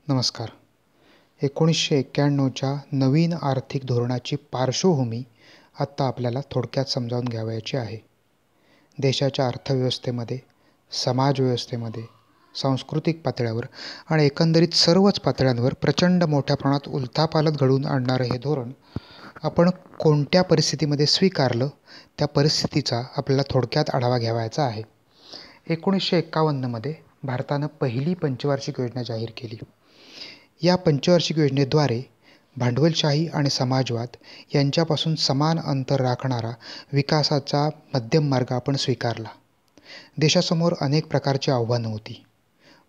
नमस्कार. 1991च्या नवीन आर्थिक धोरणाची पार्श्वभूमी आत्ता आपल्याला थोडक्यात समजावून घ्यावयाची आहे. देशाच्या अर्थव्यवस्थेमध्ये, समाजव्यवस्थेमध्ये, सांस्कृतिक पातळ्यावर आणि एकंदरीत सर्वच पातळ्यांवर प्रचंड मोठ्या प्रमाणात उलथापालथ घडवून आणणारं हे धोरण आपण कोणत्या परिस्थितीमध्ये स्वीकारलं, त्या परिस्थितीचा आपल्याला थोडक्यात आढावा घ्यावयाचा आहे. 1951मध्ये भारतानं पहिली पंचवार्षिक योजना जाहीर केली. या पंचवार्षिक योजनेद्वारे भांडवलशाही आणि समाजवाद यांच्यापासून समान अंतर राखणारा विकासाचा मध्यम मार्ग आपण स्वीकारला. देशासमोर अनेक प्रकारची आव्हानं होती.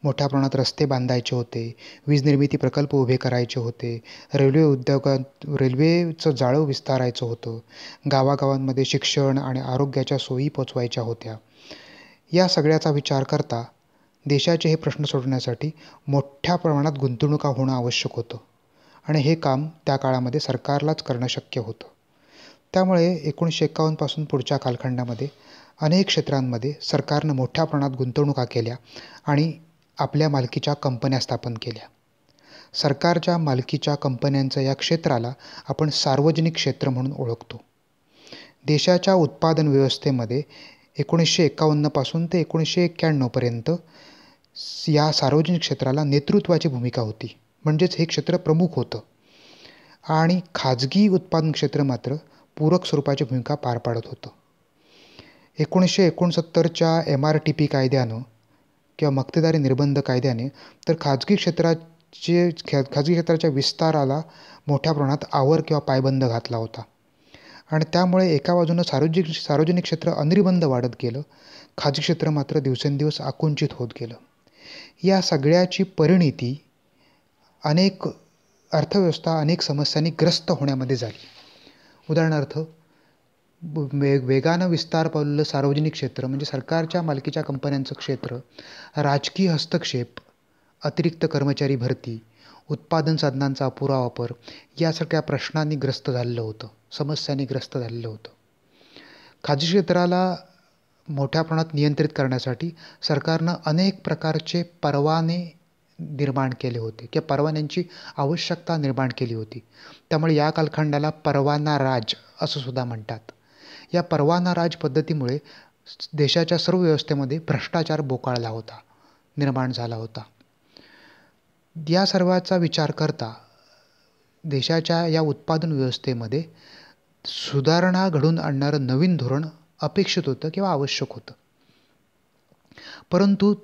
मोठ्या प्रमाणात रस्ते बांधायचे होते, वीज निर्मिती प्रकल्प उभे करायचे होते, रेल्वेचं जाळं विस्तारायचं होतं, गावागावांमध्ये शिक्षण आणि आरोग्याच्या सोयी पोचवायच्या होत्या. या सगळ्याचा विचार करता देशाचे हे प्रश्न सोडवण्यासाठी मोठ्या प्रमाणात गुंतवणुका होणं आवश्यक होतं आणि हे काम त्या काळामध्ये सरकारलाच करणं शक्य होतं. त्यामुळे 1951 पासून पुढच्या कालखंडामध्ये अनेक क्षेत्रांमध्ये सरकारनं मोठ्या प्रमाणात गुंतवणुका केल्या आणि आपल्या मालकीच्या कंपन्या स्थापन केल्या. सरकारच्या मालकीच्या कंपन्यांचं या क्षेत्राला आपण सार्वजनिक क्षेत्र म्हणून ओळखतो. देशाच्या उत्पादन व्यवस्थेमध्ये 1951 पासून ते 1991पर्यंत या सार्वजनिक क्षेत्राला नेतृत्वाची भूमिका होती, म्हणजेच हे क्षेत्र प्रमुख होतं आणि खाजगी उत्पादन क्षेत्र मात्र पूरक स्वरूपाची भूमिका पार पाडत होतं. 1969च्या MRTP कायद्यानं किंवा मक्तेदारी निर्बंध कायद्याने तर खाजगी क्षेत्राच्या विस्ताराला मोठ्या प्रमाणात आवर किंवा पायबंद घातला होता आणि त्यामुळे एका बाजूनं सार्वजनिक क्षेत्र अनिर्बंध वाढत गेलं, खाजगी क्षेत्र मात्र दिवसेंदिवस आकुंचित होत गेलं. या सगळ्याची परिणिती अर्थव्यवस्था अनेक समस्यांनी ग्रस्त होण्यामध्ये झाली. उदाहरणार्थ, वेगानं विस्तार पावलेलं सार्वजनिक क्षेत्र म्हणजे सरकारच्या मालकीच्या कंपन्यांचं क्षेत्र, राजकीय हस्तक्षेप, अतिरिक्त कर्मचारी भरती, उत्पादन साधनांचा अपुरा वापर या सगळ्या प्रश्नांनी ग्रस्त झालेलं होतं, समस्यांनी ग्रस्त झालेलं होतं. खाजगी क्षेत्राला मोठ्या प्रमाणात नियंत्रित करण्यासाठी सरकारनं अनेक प्रकारचे परवाने निर्माण केले होते किंवा परवान्यांची आवश्यकता निर्माण केली होती. त्यामुळे या कालखंडाला परवाना राज असं सुद्धा म्हणतात. या परवाना राज पद्धतीमुळे देशाच्या सर्व व्यवस्थेमध्ये भ्रष्टाचार बोकाळला होता, निर्माण झाला होता. या सर्वाचा विचार करता देशाच्या या उत्पादन व्यवस्थेमध्ये सुधारणा घडवून आणणारं नवीन धोरण अपेक्षित होतं किंवा आवश्यक होतं. परंतु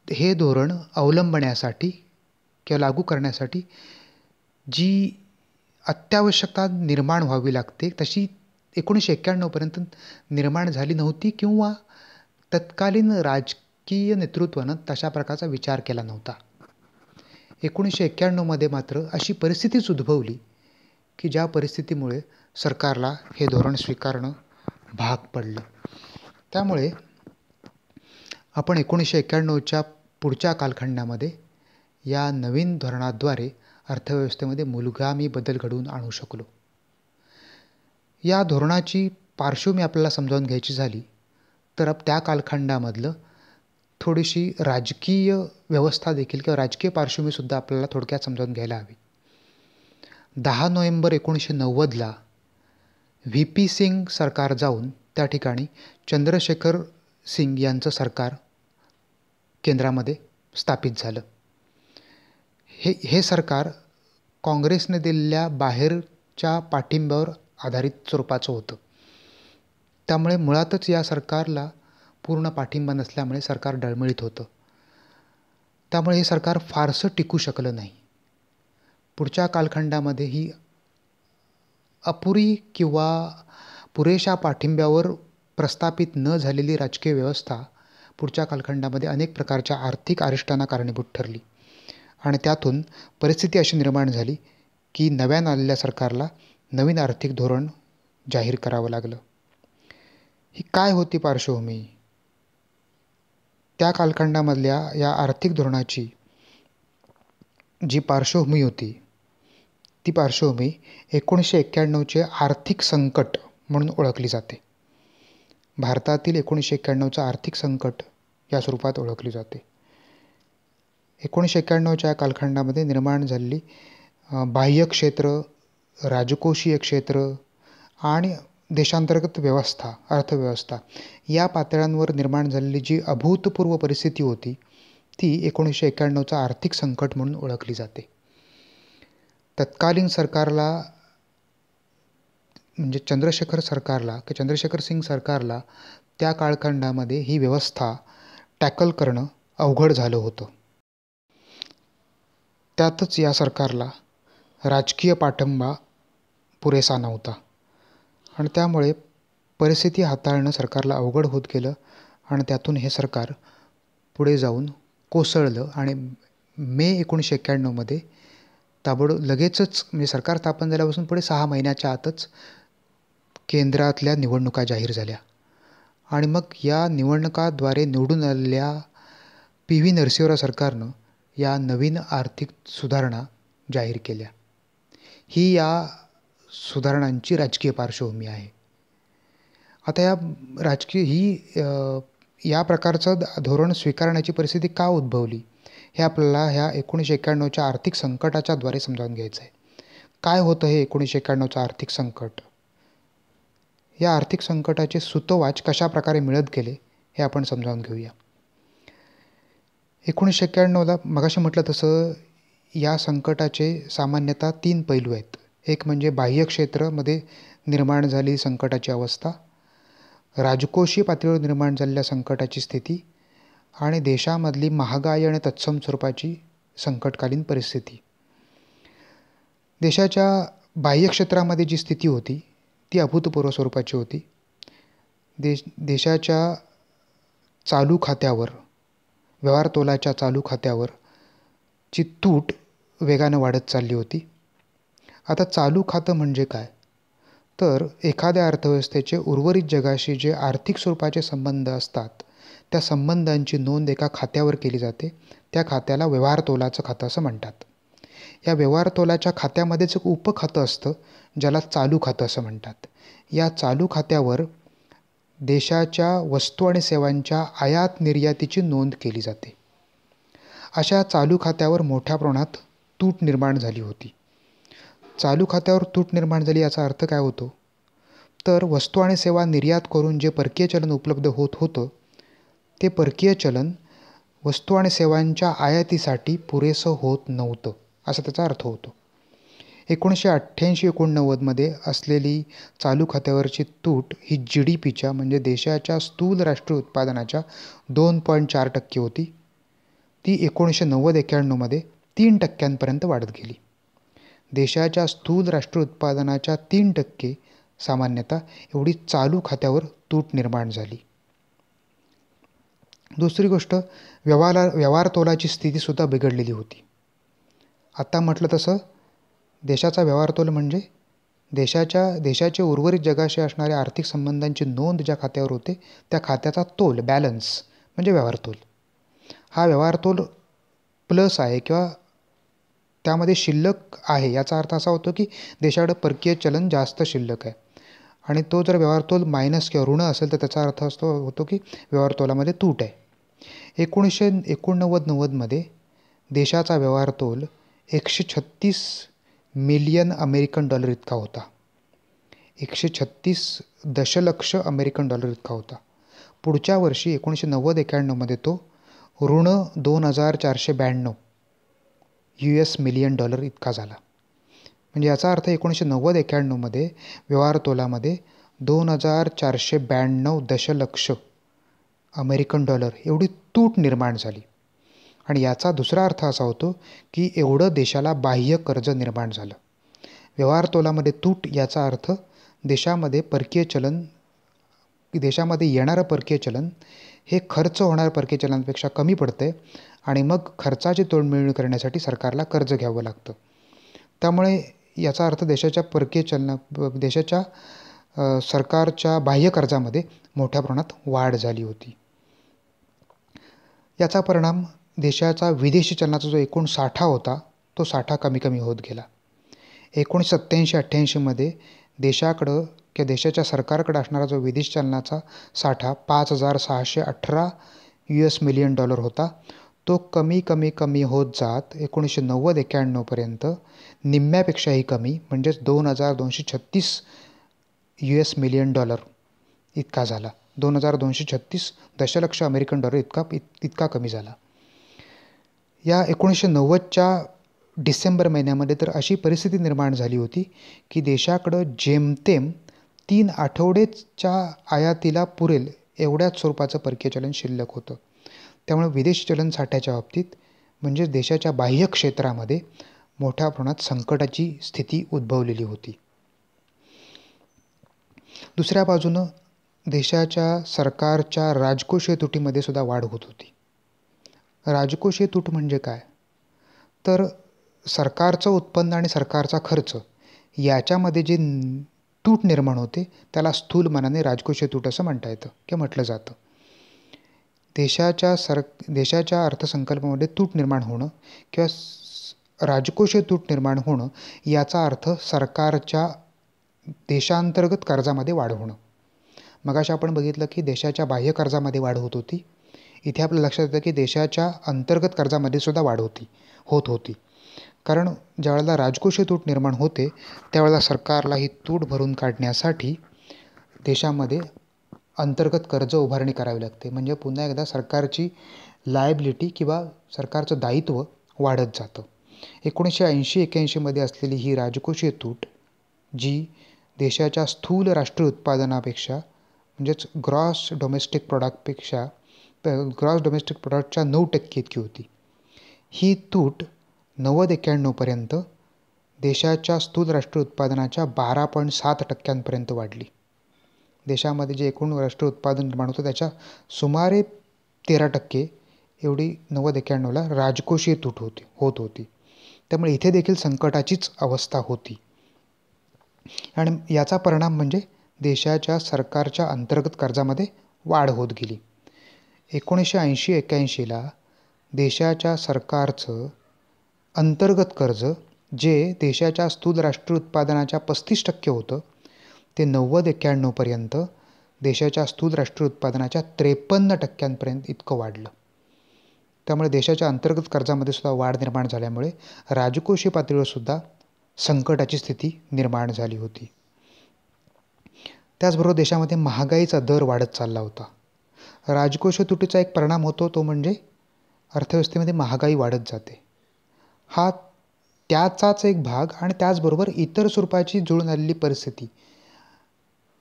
हे धोरण अवलंबण्यासाठी किंवा लागू करण्यासाठी जी अत्यावश्यकता निर्माण व्हावी लागते तशी 1991पर्यंत निर्माण झाली नव्हती किंवा तत्कालीन राजकीय नेतृत्वानं तशा प्रकारचा विचार केला नव्हता. 1991मध्ये मात्र अशी परिस्थितीच उद्भवली की ज्या परिस्थितीमुळे सरकारला हे धोरण स्वीकारणं भाग पडलं. त्यामुळे आपण 1991च्या पुढच्या कालखंडामध्ये या नवीन धोरणाद्वारे अर्थव्यवस्थेमध्ये मूलगामी बदल घडवून आणू शकलो. या धोरणाची पार्श्वभूमी आपल्याला समजावून घ्यायची झाली तर त्या कालखंडामधलं थोडीशी राजकीय व्यवस्था देखील किंवा राजकीय पार्श्वभूमीसुद्धा आपल्याला थोडक्यात समजावून घ्यायला हवी. 10 नोव्हेंबर 1990ला VP सिंग सरकार जाऊन त्या ठिकाणी चंद्रशेखर सिंग यांचं सरकार केंद्रामध्ये स्थापित झालं. हे सरकार काँग्रेसने दिलेल्या बाहेरच्या पाठिंब्यावर आधारित स्वरूपाचं होतं. त्यामुळे मुळातच या सरकारला पूर्ण पाठिंबा नसल्यामुळे सरकार डळमळीत होतं. त्यामुळे हे सरकार फारसं टिकू शकलं नाही. पुढच्या कालखंडामध्ये ही अपुरी किंवा पुरेशा पाठिंब्यावर प्रस्थापित न झालेली राजकीय व्यवस्था पुढच्या कालखंडामध्ये अनेक प्रकारच्या आर्थिक अरिष्टांना कारणीभूत ठरली आणि त्यातून परिस्थिती अशी निर्माण झाली की नव्यानं आलेल्या सरकारला नवीन आर्थिक धोरण जाहीर करावं लागलं. ही काय होती पार्श्वभूमी? त्या कालखंडामधल्या या आर्थिक धोरणाची जी पार्श्वभूमी होती ती पार्श्वभूमी 1991चे आर्थिक संकट म्हणून ओळखली जाते. भारतातील 1991चं आर्थिक संकट या स्वरूपात ओळखली जाते. 1991च्या कालखंडामध्ये निर्माण झालेली बाह्य क्षेत्र, राजकोषीय क्षेत्र आणि देशांतर्गत व्यवस्था, अर्थव्यवस्था या पातळ्यांवर निर्माण झालेली जी अभूतपूर्व परिस्थिती होती ती 1991चं आर्थिक संकट म्हणून ओळखली जाते. तत्कालीन सरकारला म्हणजे चंद्रशेखर सिंग सरकारला त्या कालखंडामध्ये ही व्यवस्था टॅकल करणं अवघड झालं होतं. त्यातच या सरकारला राजकीय पाठिंबा पुरेसा नव्हता आणि त्यामुळे परिस्थिती हाताळणं सरकारला अवघड होत गेलं आणि त्यातून हे सरकार पुढे जाऊन कोसळलं आणि मे 1991मध्ये लगेचच म्हणजे सरकार स्थापन झाल्यापासून पुढे 6 महिन्याच्या आतच केंद्रातल्या निवडणुका जाहीर झाल्या आणि मग या निवडणुकाद्वारे निवडून आलेल्या PV नरसिंहराव सरकारनं या नवीन आर्थिक सुधारणा जाहीर केल्या. ही या सुधारणांची राजकीय पार्श्वभूमी आहे. आता या प्रकारचं धोरण स्वीकारण्याची परिस्थिती का उद्भवली हे आपल्याला ह्या 1991च्या आर्थिक संकटाच्या द्वारे समजावून घ्यायचं आहे. काय होतं हे 1991चं आर्थिक संकट? या आर्थिक संकटाचे सूतोवाच कशा प्रकारे मिळत गेले हे आपण समजावून घेऊया. 1991ला मगाशी म्हटलं तसं या संकटाचे सामान्यतः 3 पैलू आहेत. एक म्हणजे बाह्य क्षेत्रामध्ये निर्माण झालेली संकटाची अवस्था, राजकोषीय पातळीवर निर्माण झालेल्या संकटाची स्थिती आणि देशामधली महागाई आणि तत्सम स्वरूपाची संकटकालीन परिस्थिती. देशाच्या बाह्य क्षेत्रामध्ये जी स्थिती होती ती अभूतपूर्व स्वरूपाची होती. देशाच्या चालू खात्यावर, व्यवहार तोलाच्या चालू खात्यावर ची तूट वेगानं वाढत चालली होती. आता चालू खातं म्हणजे काय? तर एखाद्या अर्थव्यवस्थेचे उर्वरित जगाशी जे आर्थिक स्वरूपाचे संबंध असतात त्या संबंधांची नोंद एका खात्यावर केली जाते. त्या खात्याला व्यवहार तोलाचं खातं असं म्हणतात. या व्यवहार तोलाच्या खात्यामध्येच एक उपखातं असतं ज्याला चालू खातं असं म्हणतात. या चालू खात्यावर देशाच्या वस्तू आणि सेवांच्या आयात निर्यातीची नोंद केली जाते. अशा चालू खात्यावर मोठ्या प्रमाणात तूट निर्माण झाली होती. चालू खात्यावर तूट निर्माण झाली याचा अर्थ काय होतो? तर वस्तू आणि सेवा निर्यात करून जे परकीय चलन उपलब्ध होत होतं ते परकीय चलन वस्तू आणि सेवांच्या आयातीसाठी पुरेसं होत नव्हतं असा त्याचा अर्थ होतो. 1988-89मध्ये असलेली चालू खात्यावरची तूट ही GDPच्या म्हणजे देशाच्या स्थूल राष्ट्रीय उत्पादनाच्या 2.4% होती. ती 1990-91मध्ये 3% वाढत गेली. देशाच्या स्थूल राष्ट्रीय उत्पादनाच्या 3% सामान्यतः एवढी चालू खात्यावर तूट निर्माण झाली. दुसरी गोष्ट, व्यवहार तोलाची स्थितीसुद्धा बिघडलेली होती. आता म्हटलं तसं देशाचा व्यवहार तोल म्हणजे देशाचे उर्वरित जगाशी असणाऱ्या आर्थिक संबंधांची नोंद ज्या खात्यावर होते त्या खात्याचा तोल, बॅलन्स म्हणजे व्यवहार तोल. हा व्यवहार तोल प्लस आहे किंवा त्यामध्ये शिल्लक आहे याचा अर्थ असा होतो की देशाकडे परकीय चलन जास्त शिल्लक आहे आणि तो जर व्यवहार तोल मायनस किंवा ऋण असेल तर त्याचा अर्थ होतो की व्यवहार तोलामध्ये तूट आहे. 1989-90मध्ये देशाचा व्यवहार तोल 136 मिलियन अमेरिकन डॉलर इतका होता. 136 दशलक्ष अमेरिकन डॉलर इतका होता. पुढच्या वर्षी 1990-91मध्ये तो ऋण 2492 US मिलियन डॉलर इतका झाला. म्हणजे याचा अर्थ 1990-91मध्ये व्यवहार तोलामध्ये 2492 दशलक्ष अमेरिकन डॉलर एवढी तूट निर्माण झाली. आणि याचा दुसरा अर्थ असा होतो की एवढं देशाला बाह्य कर्ज निर्माण झालं. व्यवहार तोलामध्ये तूट याचा अर्थ देशामध्ये येणारं परकीय चलन हे खर्च होणाऱ्या परकीय चलनापेक्षा कमी पडते आणि मग खर्चाची तोडमोड करण्यासाठी सरकारला कर्ज घ्यावं लागतं. त्यामुळे याचा अर्थ देशाच्या सरकारच्या बाह्य कर्जामध्ये मोठ्या प्रमाणात वाढ झाली होती. याचा परिणाम देशाचा विदेशी चलनाचा जो एकूण साठा होता तो साठा कमी होत गेला. 1987-88मध्ये देशाकडं किंवा देशाच्या सरकारकडे असणारा जो विदेशी चलनाचा साठा 5,618 US मिलियन डॉलर होता तो कमी कमी कमी होत जात 1990-91पर्यंत निम्म्यापेक्षाही कमी म्हणजेच $2,236 मिलियन इतका झाला. 2,236 दशलक्ष अमेरिकन डॉलर इतका कमी झाला. या 1990च्या डिसेंबर महिन्यामध्ये तर अशी परिस्थिती निर्माण झाली होती की देशाकडं जेमतेम 3 आठवडेच्या आयातीला पुरेल एवढ्याच स्वरूपाचं परकीय चलन शिल्लक होतं. त्यामुळे विदेशी चलन साठ्याच्या बाबतीत म्हणजे देशाच्या बाह्य क्षेत्रामध्ये मोठ्या प्रमाणात संकटाची स्थिती उद्भवलेली होती. दुसऱ्या बाजूनं देशाच्या सरकारच्या राजकोषीय तुटीमध्ये सुद्धा वाढ होत होती. राजकोषीय तूट म्हणजे काय? तर सरकारचं उत्पन्न आणि सरकारचा खर्च याच्यामध्ये जे तूट निर्माण होते त्याला स्थूल मानाने राजकोषीय तूट असं म्हणता येतं किंवा म्हटलं जातं. देशाच्या अर्थसंकल्पामध्ये तूट निर्माण होणं किंवा राजकोषीय तूट निर्माण होणं याचा अर्थ सरकारच्या देशांतर्गत कर्जामध्ये वाढ होणं. मगाशी आपण बघितलं की देशाच्या बाह्य कर्जामध्ये वाढ होत होती. इथे आपल्या लक्षात येतं की देशाच्या अंतर्गत कर्जामध्ये सुद्धा वाढ होत होती. कारण ज्यावेळेला राजकोषीय तूट निर्माण होते त्यावेळेला सरकारला ही तूट भरून काढण्यासाठी देशामध्ये अंतर्गत कर्ज उभारणी करावी लागते. म्हणजे पुन्हा एकदा सरकारची लायबिलिटी किंवा सरकारचं दायित्व वाढत जातं. 1980-81मध्ये असलेली ही राजकोषीय तूट जी देशाच्या स्थूल राष्ट्रीय उत्पादनापेक्षा म्हणजेच ग्रॉस डोमेस्टिक प्रोडक्टच्या 9% इतकी होती. ही तूट 90-91पर्यंत देशाच्या स्थूल राष्ट्रीय उत्पादनाच्या 12.7% वाढली. देशामध्ये जे एकूण राष्ट्रीय उत्पादन निर्माण होतं त्याच्या सुमारे 13% एवढी 90-91ला राजकोषीय तूट होत होती. त्यामुळे इथे देखील संकटाचीच अवस्था होती आणि याचा परिणाम म्हणजे देशाच्या सरकारच्या अंतर्गत कर्जामध्ये वाढ होत गेली. 1980-81ला देशाच्या सरकारचं अंतर्गत कर्ज जे देशाच्या स्थूल राष्ट्रीय उत्पादनाच्या 35% होतं ते 90-91पर्यंत देशाच्या स्थूल राष्ट्रीय उत्पादनाच्या 53% इतकं वाढलं. त्यामुळे देशाच्या अंतर्गत कर्जामध्ये सुद्धा वाढ निर्माण झाल्यामुळे राजकोषीय पातळीवर सुद्धा संकटाची स्थिती निर्माण झाली होती. त्याचबरोबर देशामध्ये महागाईचा दर वाढत चालला होता. राजकोषीय तुटीचा एक परिणाम होतो तो म्हणजे अर्थव्यवस्थेमध्ये महागाई वाढत जाते. हा त्याचाच एक भाग आणि त्याचबरोबर इतर स्वरूपाची जुळून आलेली परिस्थिती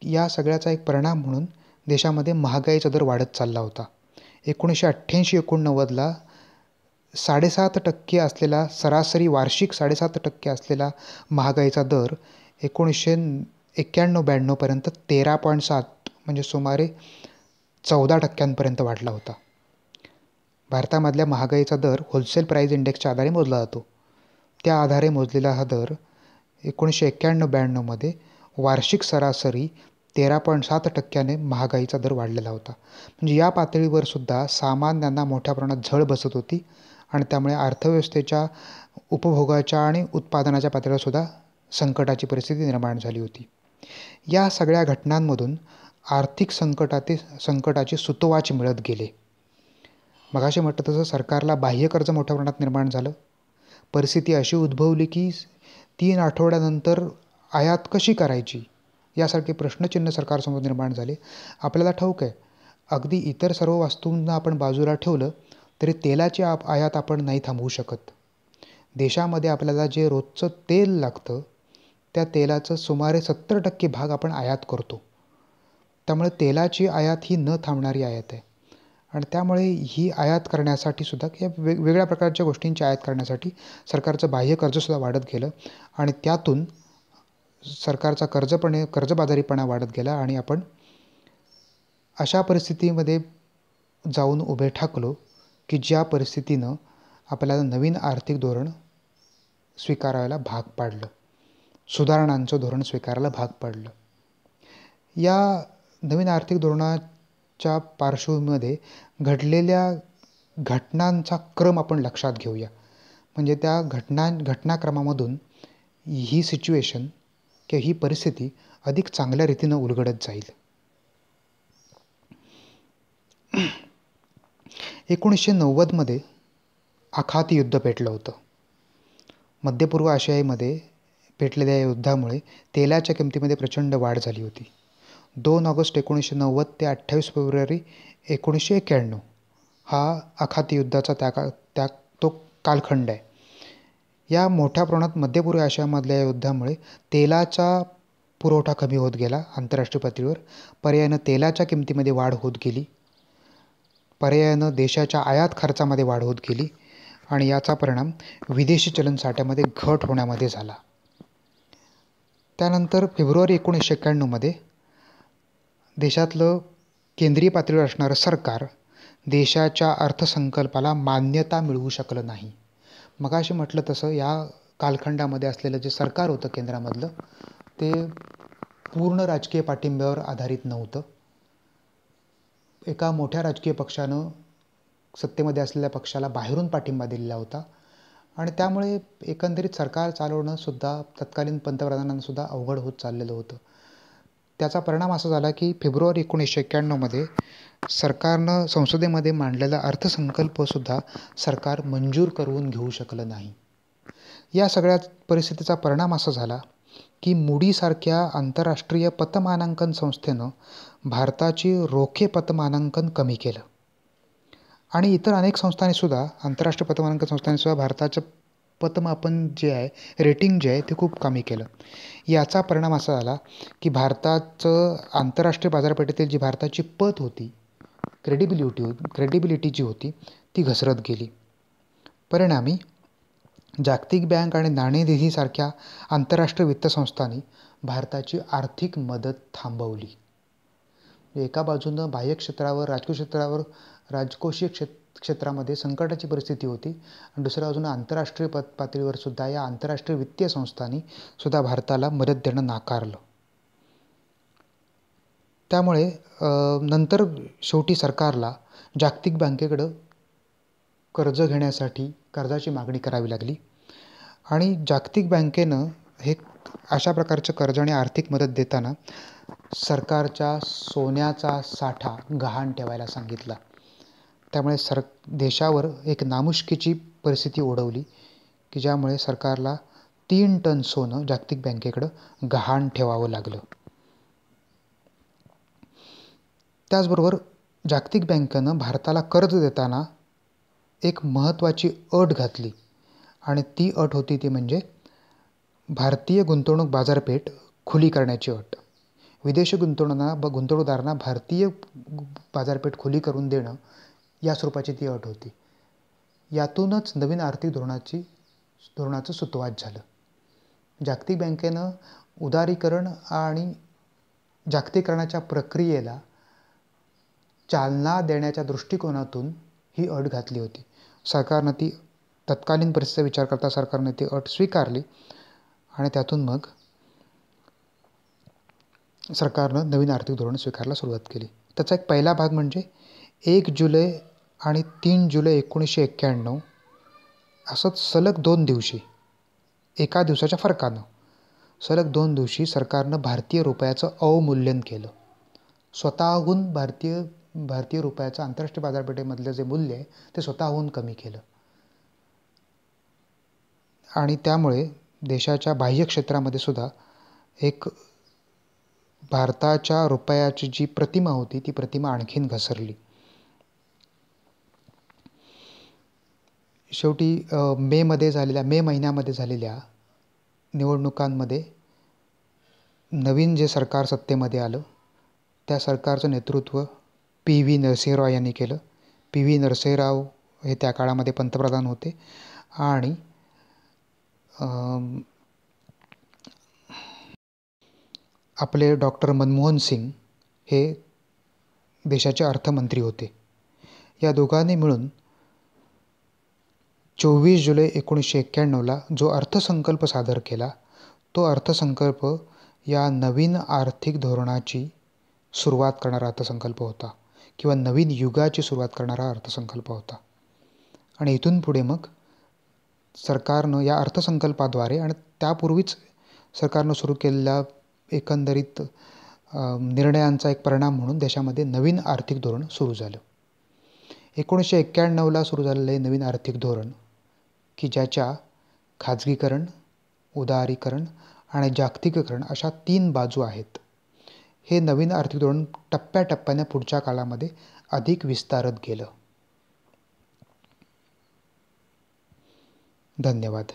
या सगळ्याचा एक परिणाम म्हणून देशामध्ये महागाईचा दर वाढत चालला होता. 1988-89ला 7.5% असलेला सरासरी वार्षिक 7.5% असलेला महागाईचा दर 1991-92पर्यंत 13.7 म्हणजे सुमारे 14% वाढला होता. भारतामधल्या महागाईचा दर होलसेल प्राईस इंडेक्सच्या आधारे मोजला जातो. त्या आधारे मोजलेला हा दर 1991-92मध्ये वार्षिक सरासरी 13.7% महागाईचा दर वाढलेला होता. म्हणजे या पातळीवर सुद्धा सामान्यांना मोठ्या प्रमाणात झळ बसत होती आणि त्यामुळे अर्थव्यवस्थेच्या उपभोगाच्या आणि उत्पादनाच्या पातळीवर सुद्धा संकटाची परिस्थिती निर्माण झाली होती. या सगळ्या घटनांमधून आर्थिक संकटाचे सुतोवाच मिळत गेले. मगाशी म्हटलं तसं सरकारला बाह्य कर्ज मोठ्या प्रमाणात निर्माण झालं. परिस्थिती अशी उद्भवली की 3 आठवड्यानंतर आयात कशी करायची यासारखे प्रश्नचिन्ह सरकारसमोर निर्माण झाले. आपल्याला ठाऊक आहे अगदी इतर सर्व वस्तूंना आपण बाजूला ठेवलं तरी तेलाची आयात आपण नाही थांबवू शकत. देशामध्ये आपल्याला जे रोजचं तेल लागतं त्या तेलाचं सुमारे 70% भाग आपण आयात करतो. त्यामुळे तेलाची आयात ही न थांबणारी आयात आहे आणि त्यामुळे ही आयात करण्यासाठी सुद्धा किंवा वेगवेगळ्या प्रकारच्या गोष्टींची आयात करण्यासाठी सरकारचं बाह्य कर्जसुद्धा वाढत गेलं आणि त्यातून सरकारचा कर्जबाजारीपणा वाढत गेला आणि आपण अशा परिस्थितीमध्ये जाऊन उभे ठाकलो की ज्या परिस्थितीनं आपल्याला नवीन आर्थिक धोरण स्वीकारायला भाग पाडलं, सुधारणांचं धोरण स्वीकारायला भाग पडलं. या नवीन आर्थिक धोरणाच्या पार्श्वभूमीमध्ये घडलेल्या घटनांचा क्रम आपण लक्षात घेऊया. म्हणजे त्या घटनाक्रमामधून ही सिच्युएशन किंवा ही परिस्थिती अधिक चांगल्या रीतीनं उलगडत जाईल. 1990मध्ये आखाती युद्ध पेटलं होतं. मध्यपूर्व आशियामध्ये पेटलेल्या या युद्धामुळे तेलाच्या किमतीमध्ये प्रचंड वाढ झाली होती. 2 ऑगस्ट 1990 ते 28 फेब्रुवारी 1991 हा आखाती युद्धाचा तो कालखंड आहे. या मोठ्या प्रमाणात मध्यपूर्व आशियामधल्या या युद्धामुळे तेलाचा पुरवठा कमी होत गेला आंतरराष्ट्रीय पातळीवर. पर्यायानं तेलाच्या किमतीमध्ये वाढ होत गेली. पर्यायानं देशाच्या आयात खर्चामध्ये वाढ होत गेली आणि याचा परिणाम विदेशी चलन साठ्यामध्ये घट होण्यामध्ये झाला. त्यानंतर फेब्रुवारी 1991मध्ये देशातलं केंद्रीय पातळीवर असणारं सरकार देशाच्या अर्थसंकल्पाला मान्यता मिळवू शकलं नाही. मगाशी म्हटलं तसं या कालखंडामध्ये असलेलं जे सरकार होतं केंद्रामधलं ते पूर्ण राजकीय पाठिंब्यावर आधारित नव्हतं. एका मोठ्या राजकीय पक्षानं सत्तेमध्ये असलेल्या पक्षाला बाहेरून पाठिंबा दिलेला होता आणि त्यामुळे एकंदरीत सरकार चालवणं सुद्धा तत्कालीन पंतप्रधानांनासुद्धा अवघड होत चाललेलं होतं. त्याचा परिणाम असा झाला की फेब्रुवारी 1991मध्ये सरकारनं संसदेमध्ये मांडलेला अर्थसंकल्पसुद्धा सरकार मंजूर करून घेऊ शकलं नाही. या सगळ्या परिस्थितीचा परिणाम असा झाला की मूडीसारख्या आंतरराष्ट्रीय पतमानांकन संस्थेनं भारताची रोखे पतमानांकन कमी केलं आणि इतर अनेक संस्थांनीसुद्धा आंतरराष्ट्रीय पतमानांकन संस्थांनीसुद्धा भारताचं पतमापन जे आहे, रेटिंग जे आहे ते खूप कमी केलं. याचा परिणाम असा झाला की भारताचं आंतरराष्ट्रीय बाजारपेठेतील जी भारताची पत होती, क्रेडिबिलिटी जी होती ती घसरत गेली. परिणामी जागतिक बँक आणि नाणेनिधीसारख्या आंतरराष्ट्रीय वित्त संस्थांनी भारताची आर्थिक मदत थांबवली. एका बाजूनं बाह्य क्षेत्रावर, राजकोषीय क्षेत्रामध्ये संकटाची परिस्थिती होती आणि दुसऱ्या बाजूनं आंतरराष्ट्रीय पातळीवर सुद्धा या आंतरराष्ट्रीय वित्तीय संस्थांनी सुद्धा भारताला मदत देणं नाकारलं. त्यामुळे नंतर शेवटी सरकारला जागतिक बँकेकडं कर्ज घेण्यासाठी कर्जाची मागणी करावी लागली आणि जागतिक बँकेनं हे अशा प्रकारचं कर्ज आणि आर्थिक मदत देताना सरकारच्या सोन्याचा साठा गहाण ठेवायला सांगितला. त्यामुळे देशावर एक नामुष्कीची परिस्थिती ओढवली की ज्यामुळे सरकारला 3 टन सोनं जागतिक बँकेकडं गहाण ठेवावं लागलं. त्याचबरोबर जागतिक बँकेनं भारताला कर्ज देताना एक महत्त्वाची अट घातली आणि ती अट होती ती म्हणजे भारतीय गुंतवणूक बाजारपेठ खुली करण्याची अट. विदेशी गुंतवणूकदारांना भारतीय बाजारपेठ खुली करून देणं या स्वरूपाची ती अट होती. यातूनच नवीन आर्थिक धोरणाचं सुतवात झालं. जागतिक बँकेनं उदारीकरण आणि जागतिकीकरणाच्या प्रक्रियेला चालना देण्याच्या दृष्टिकोनातून ही अट घातली होती. सरकारनं ती तत्कालीन परिस्थितीचा विचार करता सरकारने ती अट स्वीकारली आणि त्यातून मग सरकारनं नवीन आर्थिक धोरण स्वीकारायला सुरुवात केली. त्याचा एक पहिला भाग म्हणजे 1 जुलै आणि 3 जुलै 1991 असंच सलग 2 दिवशी, एका दिवसाच्या फरकानं सलग 2 दिवशी सरकारनं भारतीय रुपयाचं अवमूल्यन केलं. स्वतःहून भारतीय रुपयाचं आंतरराष्ट्रीय बाजारपेठेमधलं जे मूल्य आहे ते स्वतःहून कमी केलं आणि त्यामुळे देशाच्या बाह्य क्षेत्रामध्ये सुद्धा एक भारताच्या रुपयाची जी प्रतिमा होती ती प्रतिमा आणखीन घसरली. शेवटी मे महिन्यामध्ये झालेल्या निवडणुकांमध्ये नवीन जे सरकार सत्तेमध्ये आलं त्या सरकारचं नेतृत्व PV नरसिंहराव यांनी केलं. PV नरसिंहराव हे त्या काळामध्ये पंतप्रधान होते आणि आपले डॉक्टर मनमोहन सिंग हे देशाचे अर्थमंत्री होते. या दोघांनी मिळून 24 जुलै 1991ला जो अर्थसंकल्प सादर केला तो अर्थसंकल्प या नवीन आर्थिक धोरणाची सुरुवात करणारा अर्थसंकल्प होता किंवा नवीन युगाची सुरुवात करणारा अर्थसंकल्प होता. आणि इथून पुढे मग सरकारनं या अर्थसंकल्पाद्वारे आणि त्यापूर्वीच सरकारनं सुरू केलेल्या एकंदरीत निर्णयांचा एक परिणाम म्हणून देशामध्ये नवीन आर्थिक धोरण सुरू झालं. 1991ला सुरू झालेलं हे नवीन आर्थिक धोरण की ज्याच्या खाजगीकरण, उदारीकरण आणि जागतिकीकरण अशा 3 बाजू आहेत. हे नवीन आर्थिक धोरण टप्प्याटप्प्याने पुढच्या काळामध्ये अधिक विस्तारत गेलं. धन्यवाद.